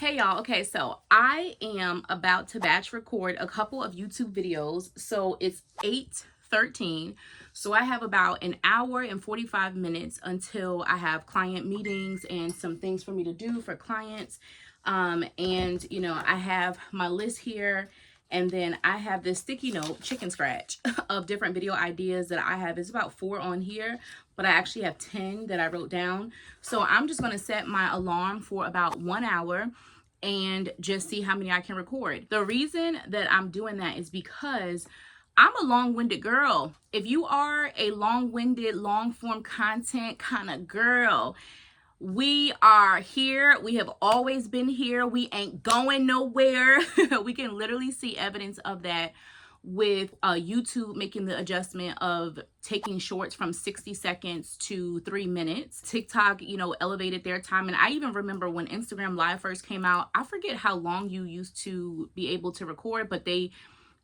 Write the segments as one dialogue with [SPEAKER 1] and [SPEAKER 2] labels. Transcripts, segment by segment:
[SPEAKER 1] Hey y'all, okay, so I am about to batch record a couple of YouTube videos. So it's 8:13. So I have about an hour and 45 minutes until I have client meetings and some things for me to do for clients. And I have my list here, and then I have this sticky note, chicken scratch, of different video ideas that I have. It's about 4 on here, but I actually have 10 that I wrote down. So I'm just going to set my alarm for about 1 hour and just see how many I can record. The reason that I'm doing that is because I'm a long-winded girl. If you are a long-winded, long-form content kind of girl, we are here. We have always been here. We ain't going nowhere. We can literally see evidence of that with YouTube making the adjustment of taking shorts from 60 seconds to 3 minutes. TikTok, elevated their time. And I even remember when Instagram Live first came out, I forget how long you used to be able to record, but they,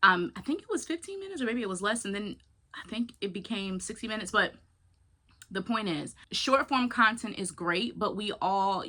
[SPEAKER 1] I think it was 15 minutes or maybe it was less. And then I think it became 60 minutes, but the point is, short form content is great, but we all,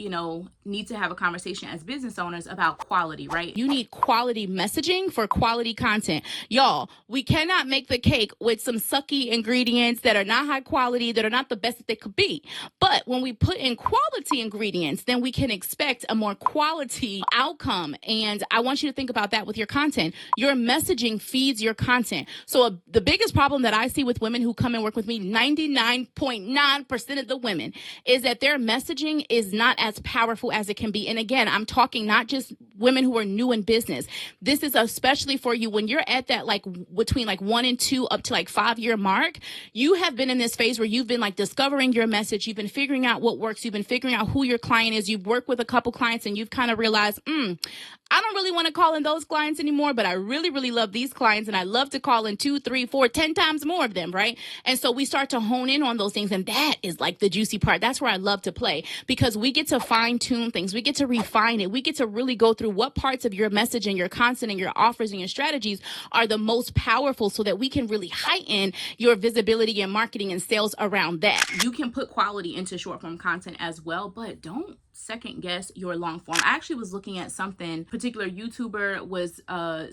[SPEAKER 1] need to have a conversation as business owners about quality, right? You need quality messaging for quality content. Y'all, we cannot make the cake with some sucky ingredients that are not high quality, that are not the best that they could be. But when we put in quality ingredients, then we can expect a more quality outcome. And I want you to think about that with your content. Your messaging feeds your content. So the biggest problem that I see with women who come and work with me, 99.9% of the women, is that their messaging is not as powerful as it can be. And again, I'm talking not just women who are new in business. This is especially for you when you're at that between 1 and 2 up to 5 year mark. You have been in this phase where you've been discovering your message. You've been figuring out what works. You've been figuring out who your client is. You've worked with a couple clients and you've kind of realized, I don't really want to call in those clients anymore, but I really, really love these clients. And I love to call in 2, 3, 4, 10 times more of them, right? And so we start to hone in on those things. And that is the juicy part. That's where I love to play, because we get to fine tune things. We get to refine it. We get to really go through what parts of your message and your content and your offers and your strategies are the most powerful, so that we can really heighten your visibility and marketing and sales around that. You can put quality into short form content as well, but don't second guess your long form. I actually was looking at something, particular YouTuber was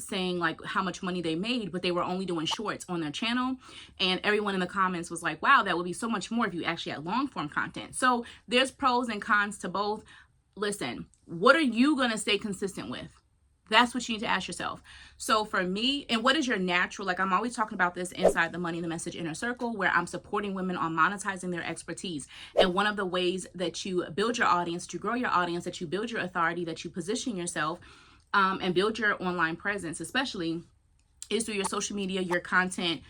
[SPEAKER 1] saying how much money they made, but they were only doing shorts on their channel, and everyone in the comments was like, wow, that would be so much more if you actually had long form content. So there's pros and cons to both. Listen, what are you gonna stay consistent with? That's what you need to ask yourself. So for me, and what is your natural, I'm always talking about this inside the Money in the Message Inner Circle, where I'm supporting women on monetizing their expertise. And one of the ways that you build your audience, that you grow your audience, that you build your authority, that you position yourself, and build your online presence, especially, is through your social media, your content,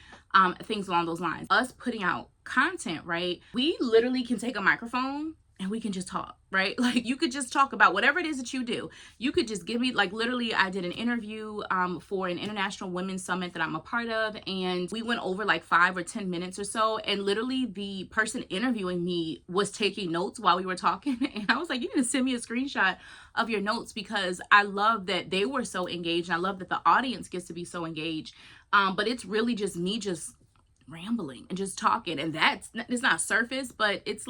[SPEAKER 1] things along those lines. Us putting out content, right? We literally can take a microphone and we can just talk, right? You could just talk about whatever it is that you do. You could just give me, literally, I did an interview for an International Women's Summit that I'm a part of, and we went over 5 or 10 minutes or so, and literally the person interviewing me was taking notes while we were talking, and I was like, you need to send me a screenshot of your notes, because I love that they were so engaged, and I love that the audience gets to be so engaged, but it's really just me just rambling and just talking, and it's not surface, but it's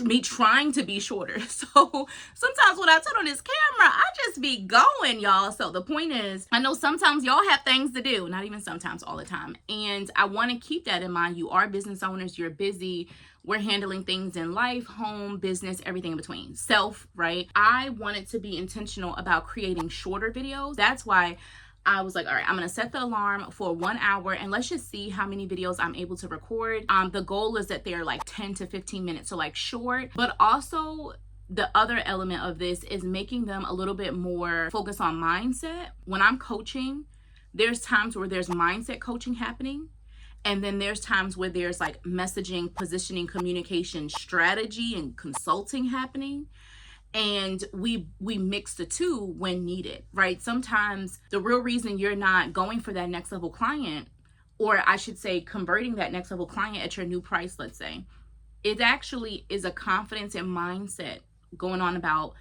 [SPEAKER 1] me trying to be shorter. So sometimes when I turn on this camera, I just be going, y'all. So the point is, I know sometimes y'all have things to do, not even sometimes, all the time. And I want to keep that in mind. You are business owners, you're busy. We're handling things in life, home, business, everything in between. Self, right? I wanted to be intentional about creating shorter videos. That's why I was like, all right, I'm going to set the alarm for 1 hour, and let's just see how many videos I'm able to record. The goal is that they're 10 to 15 minutes, so short, but also the other element of this is making them a little bit more focused on mindset. When I'm coaching, there's times where there's mindset coaching happening. And then there's times where there's messaging, positioning, communication, strategy, and consulting happening. And we mix the two when needed, right? Sometimes the real reason you're not going for that next level client, or I should say converting that next level client at your new price, let's say, it actually is a confidence and mindset going on about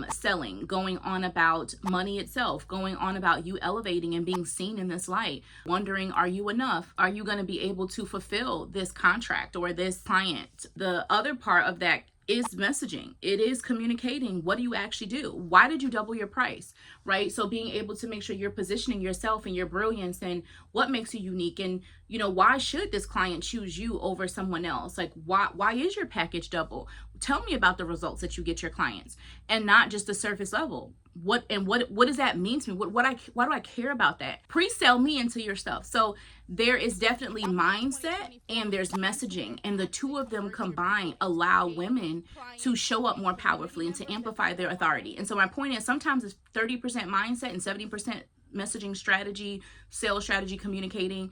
[SPEAKER 1] selling, going on about money itself, going on about you elevating and being seen in this light, wondering, are you enough? Are you going to be able to fulfill this contract or this client? The other part of that is messaging. It is communicating. What do you actually do? Why did you double your price, right? So being able to make sure you're positioning yourself and your brilliance and what makes you unique, and why should this client choose you over someone else? Like, why is your package double? Tell me about the results that you get your clients, and not just the surface level. What does that mean to me? Why do I care about that? Pre-sell me into your stuff. So there is definitely mindset and there's messaging, and the two of them combined allow women to show up more powerfully and to amplify their authority. And so my point is, sometimes it's 30% mindset and 70% messaging strategy, sales strategy, communicating.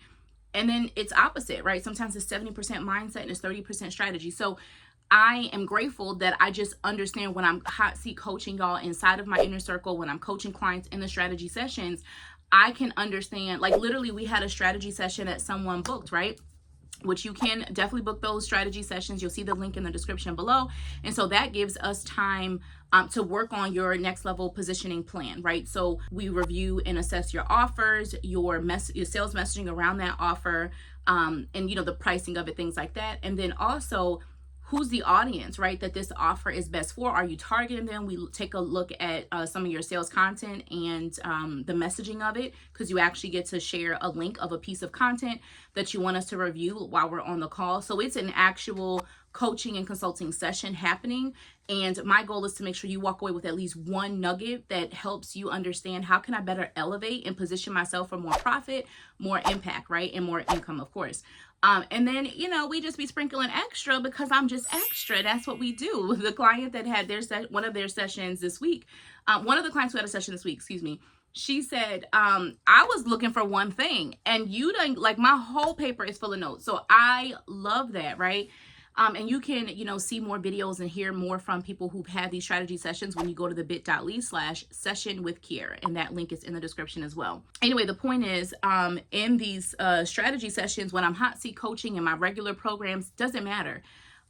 [SPEAKER 1] And then it's opposite, right? Sometimes it's 70% mindset and it's 30% strategy. So I am grateful that I just understand when I'm hot seat coaching y'all inside of my inner circle, when I'm coaching clients in the strategy sessions, I can understand, like literally we had a strategy session that someone booked, right? Which you can definitely book those strategy sessions. You'll see the link in the description below. And so that gives us time to work on your next level positioning plan, right? So we review and assess your offers, your sales messaging around that offer, and the pricing of it, things like that. And then also, who's the audience, right, that this offer is best for? Are you targeting them? We take a look at some of your sales content and the messaging of it, because you actually get to share a link of a piece of content that you want us to review while we're on the call. So it's an actual coaching and consulting session happening. And my goal is to make sure you walk away with at least one nugget that helps you understand, how can I better elevate and position myself for more profit, more impact, right? And more income, of course. And then, we just be sprinkling extra because I'm just extra. That's what we do. The client that had one of their sessions this week, one of the clients who had a session this week, she said, I was looking for one thing and you done, like, my whole paper is full of notes. So I love that, right? And you can, see more videos and hear more from people who've had these strategy sessions when you go to the bit.ly/session with Kierra. And that link is in the description as well. Anyway, the point is, in these strategy sessions, when I'm hot seat coaching in my regular programs, doesn't matter.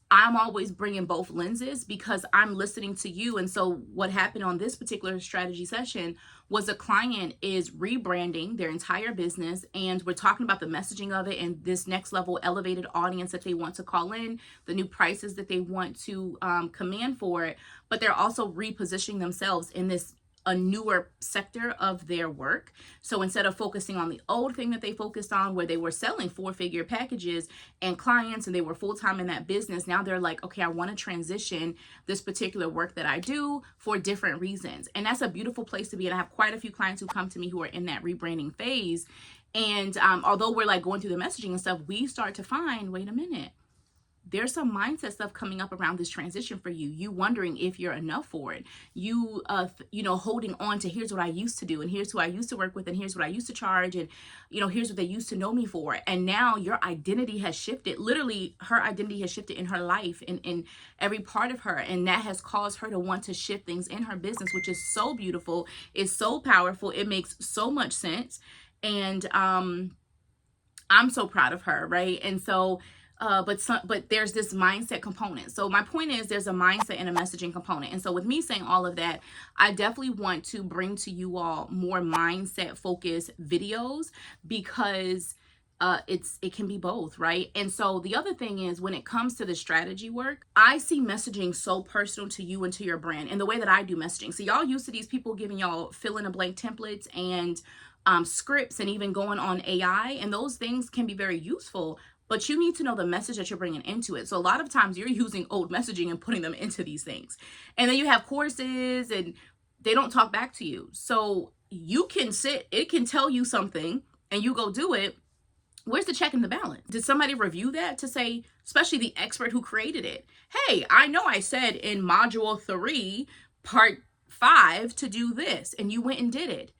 [SPEAKER 1] I'm always bringing both lenses because I'm listening to you. And so what happened on this particular strategy session was a client is rebranding their entire business, and we're talking about the messaging of it and this next level elevated audience that they want to call in, the new prices that they want to command for it, but they're also repositioning themselves in a newer sector of their work. So instead of focusing on the old thing that they focused on, where they were selling 4-figure packages and clients and they were full-time in that business, now they're like, okay, I want to transition this particular work that I do for different reasons. And that's a beautiful place to be. And I have quite a few clients who come to me who are in that rebranding phase. And although we're like going through the messaging and stuff, we start to find, wait a minute, there's some mindset stuff coming up around this transition for you. You wondering if you're enough for it. You, holding on to, here's what I used to do, and here's who I used to work with, and here's what I used to charge, and, here's what they used to know me for. And now your identity has shifted. Literally, her identity has shifted in her life, in every part of her. And that has caused her to want to shift things in her business, which is so beautiful. It's so powerful. It makes so much sense. And I'm so proud of her, right? And so, but there's this mindset component. So my point is, there's a mindset and a messaging component. And so with me saying all of that, I definitely want to bring to you all more mindset focused videos, because it can be both, right? And so the other thing is, when it comes to the strategy work, I see messaging so personal to you and to your brand, and the way that I do messaging. So y'all used to these people giving y'all fill in a blank templates and scripts, and even going on AI, and those things can be very useful. But you need to know the message that you're bringing into it. So a lot of times you're using old messaging and putting them into these things. And then you have courses and they don't talk back to you. So you can it can tell you something and you go do it. Where's the check and the balance? Did somebody review that to say, especially the expert who created it, hey, I know I said in module 3, part 5 to do this, and you went and did it.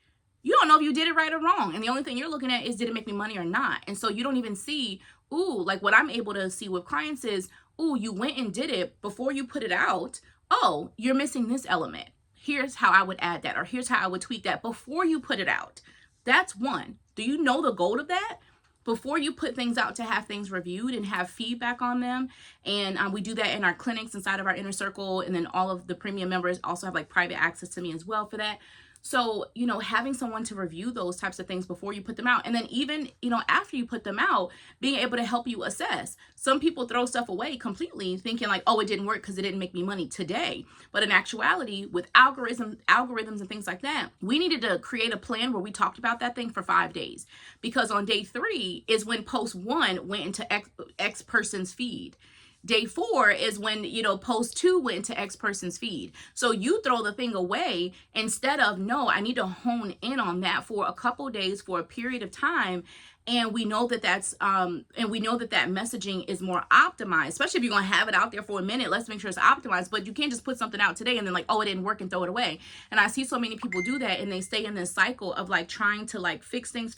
[SPEAKER 1] You don't know if you did it right or wrong. And the only thing you're looking at is, did it make me money or not? And so you don't even see, like what I'm able to see with clients is, you went and did it before you put it out. Oh, you're missing this element. Here's how I would add that, or here's how I would tweak that before you put it out. That's one. Do you know the goal of that? Before you put things out, to have things reviewed and have feedback on them. And we do that in our clinics inside of our inner circle. And then all of the premium members also have like private access to me as well for that. So, having someone to review those types of things before you put them out. And then even, after you put them out, being able to help you assess. Some people throw stuff away completely thinking like, oh, it didn't work because it didn't make me money today. But in actuality, with algorithms and things like that, we needed to create a plan where we talked about that thing for 5 days. Because on day 3 is when post 1 went into X person's feed. Day 4 is when, post 2 went to X person's feed. So you throw the thing away instead of, no, I need to hone in on that for a couple days, for a period of time. And we know that that messaging is more optimized, especially if you're going to have it out there for a minute. Let's make sure it's optimized. But you can't just put something out today and then like, oh, it didn't work, and throw it away. And I see so many people do that, and they stay in this cycle of like trying to like fix things.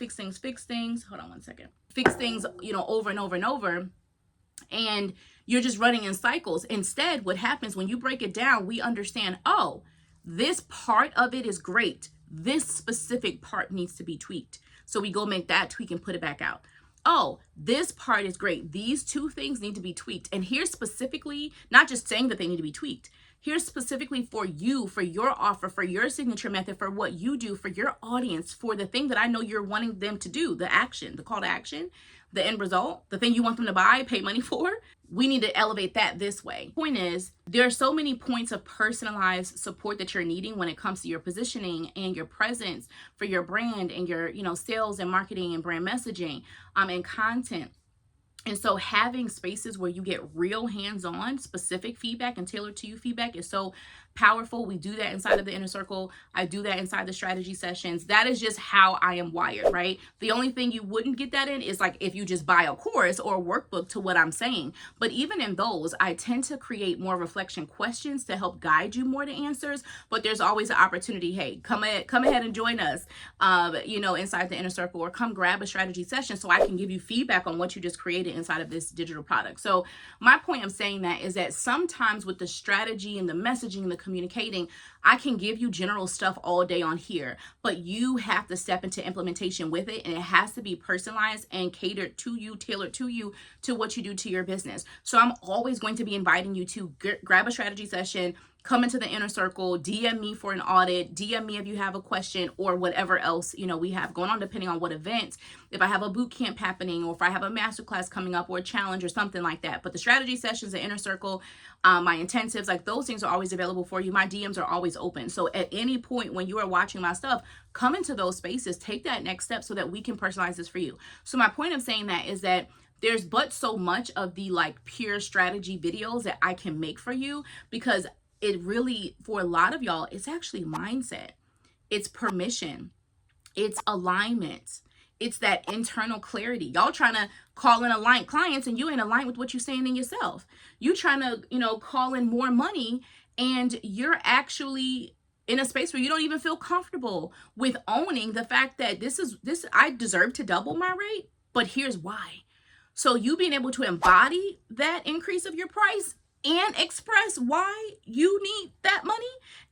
[SPEAKER 1] Hold on one second. Fix things, over and over and over. And you're just running in cycles. Instead, what happens when you break it down, we understand, oh, this part of it is great. This specific part needs to be tweaked. So we go make that tweak and put it back out. Oh, this part is great. These 2 things need to be tweaked. And here's specifically, not just saying that they need to be tweaked. Here's specifically for you, for your offer, for your signature method, for what you do, for your audience, for the thing that I know you're wanting them to do, the action, the call to action, the end result, the thing you want them to buy, pay money for. We need to elevate that this way. Point is, there are so many points of personalized support that you're needing when it comes to your positioning and your presence for your brand and your, sales and marketing and brand messaging, and content. And so having spaces where you get real hands-on specific feedback and tailored to you feedback is so powerful. We do that inside of the Inner Circle. I do that inside the strategy sessions. That is just how I am wired, right? The only thing you wouldn't get that in is like if you just buy a course or a workbook to what I'm saying. But even in those, I tend to create more reflection questions to help guide you more to answers. But there's always an opportunity. Hey, come ahead and join us, inside the Inner Circle, or come grab a strategy session so I can give you feedback on what you just created inside of this digital product. So my point of saying that is that sometimes with the strategy and the messaging and the communicating, I can give you general stuff all day on here, but you have to step into implementation with it, and it has to be personalized and catered to you, tailored to you, to what you do to your business. So I'm always going to be inviting you to grab a strategy session, come into the Inner Circle, DM me for an audit, DM me if you have a question or whatever else, we have going on, depending on what events, if I have a boot camp happening, or if I have a masterclass coming up or a challenge or something like that. But the strategy sessions, the Inner Circle, my intensives, like those things are always available for you. My DMs are always open. So at any point when you are watching my stuff, come into those spaces, take that next step so that we can personalize this for you. So my point of saying that is that there's but so much of the like pure strategy videos that I can make for you, because it really, for a lot of y'all, it's actually mindset. It's permission. It's alignment. It's that internal clarity. Y'all trying to call in aligned clients and you ain't aligned with what you're saying in yourself. You trying to, call in more money, and you're actually in a space where you don't even feel comfortable with owning the fact that this, I deserve to double my rate, but here's why. So you being able to embody that increase of your price and express why you need that money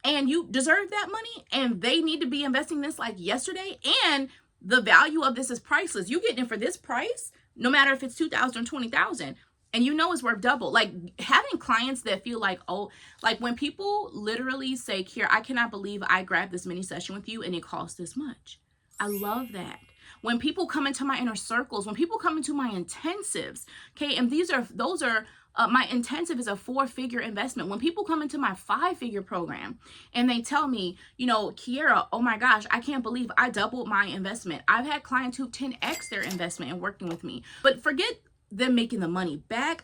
[SPEAKER 1] and you deserve that money, and they need to be investing this like yesterday, and the value of this is priceless. You getting it for this price, no matter if it's 2,000 or 20,000, and it's worth double. Like having clients that feel like, oh, like when people literally say, Kierra, I cannot believe I grabbed this mini session with you and it cost this much. I love that. When people come into my Inner Circles, when people come into my intensives, okay, and those are my intensive is a 4-figure investment. When people come into my 5-figure program and they tell me, Kierra, oh my gosh, I can't believe I doubled my investment. I've had clients who 10x their investment in working with me. But forget them making the money back.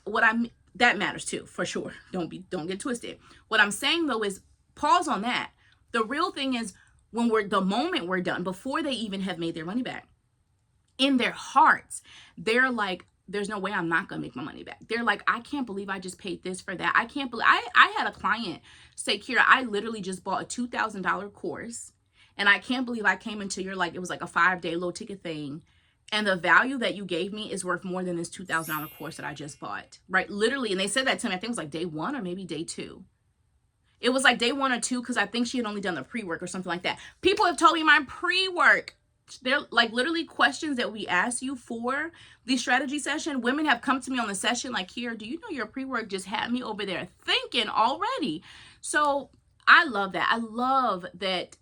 [SPEAKER 1] That matters too, for sure. Don't get twisted. What I'm saying though is pause on that. The real thing is the moment we're done, before they even have made their money back, in their hearts, they're like, there's no way I'm not going to make my money back. They're like, I can't believe I just paid this for that. I can't believe I had a client say, Kierra, I literally just bought a $2,000 course, and I can't believe I came into your, it was like a 5-day low ticket thing, and the value that you gave me is worth more than this $2,000 course that I just bought, right? Literally. And they said that to me, I think it was like day 1 or maybe day 2. It was like day 1 or 2, because I think she had only done the pre-work or something like that. People have told me my pre-work, they're like literally questions that we ask you for the strategy session. Women have come to me on the session like, here, do you know your pre-work just had me over there thinking already? So I love that. I love that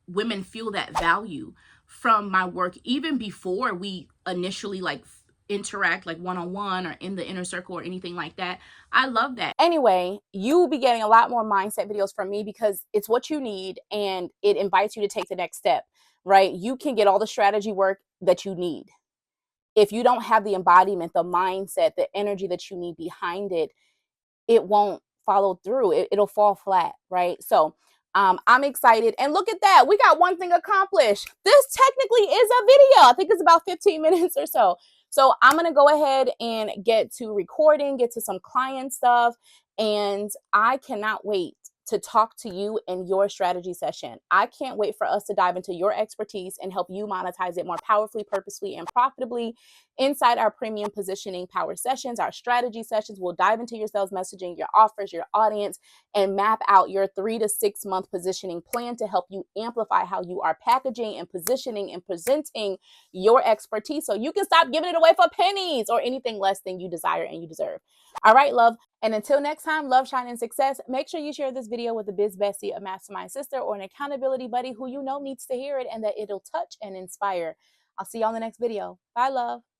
[SPEAKER 1] women feel that value from my work even before we initially like interact like one-on-one or in the inner circle or anything like that. I love that. Anyway, you will be getting a lot more mindset videos from me because it's what you need and it invites you to take the next step, right? You can get all the strategy work that you need. If you don't have the embodiment, the mindset, the energy that you need behind it, it won't follow through. It'll fall flat, right? So I'm excited. And look at that. We got one thing accomplished. This technically is a video. I think it's about 15 minutes or so. So I'm going to go ahead and get to recording, get to some client stuff. And I cannot wait to talk to you in your strategy session. I can't wait for us to dive into your expertise and help you monetize it more powerfully, purposefully, and profitably inside our premium positioning power sessions, our strategy sessions. We'll dive into your sales messaging, your offers, your audience, and map out your 3 to 6 month positioning plan to help you amplify how you are packaging and positioning and presenting your expertise so you can stop giving it away for pennies or anything less than you desire and you deserve. All right, love. And until next time, love, shine, and success. Make sure you share this video with a biz bestie, a mastermind sister, or an accountability buddy who you know needs to hear it and that it'll touch and inspire. I'll see you on the next video. Bye, love.